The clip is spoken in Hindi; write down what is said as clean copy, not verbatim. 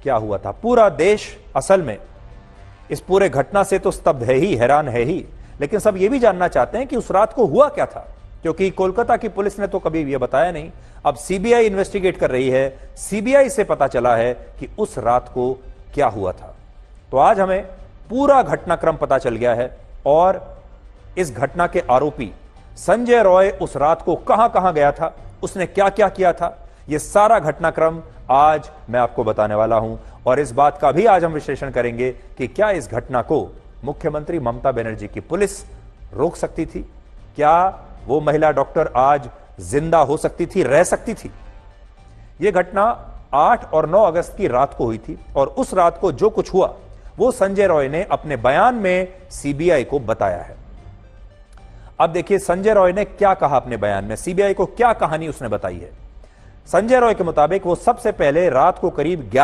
क्या हुआ था। पूरा देश असल में इस पूरे घटना से तो स्तब्ध है ही, हैरान है ही, लेकिन सब ये भी जानना चाहते हैं कि उस रात को हुआ क्या था, क्योंकि कोलकाता की पुलिस ने तो कभी यह बताया नहीं। अब सीबीआई इन्वेस्टिगेट कर रही है, सीबीआई से पता चला है कि उस रात को क्या हुआ था। तो आज हमें पूरा घटनाक्रम पता चल गया है और इस घटना के आरोपी संजय रॉय उस रात को कहां कहां गया था, उसने क्या क्या किया था, यह सारा घटनाक्रम आज मैं आपको बताने वाला हूं। और इस बात का भी आज हम विश्लेषण करेंगे कि क्या इस घटना को मुख्यमंत्री ममता बनर्जी की पुलिस रोक सकती थी, क्या वो महिला डॉक्टर आज जिंदा हो सकती थी, रह सकती थी। यह घटना 8 और 9 अगस्त की रात को हुई थी और उस रात को जो कुछ हुआ वो संजय रॉय ने अपने बयान में सीबीआई को बताया है। अब देखिए संजय रॉय ने क्या कहा अपने बयान में, सीबीआई को क्या कहानी उसने बताई है। संजय रॉय के मुताबिक वो सबसे पहले रात को करीब 11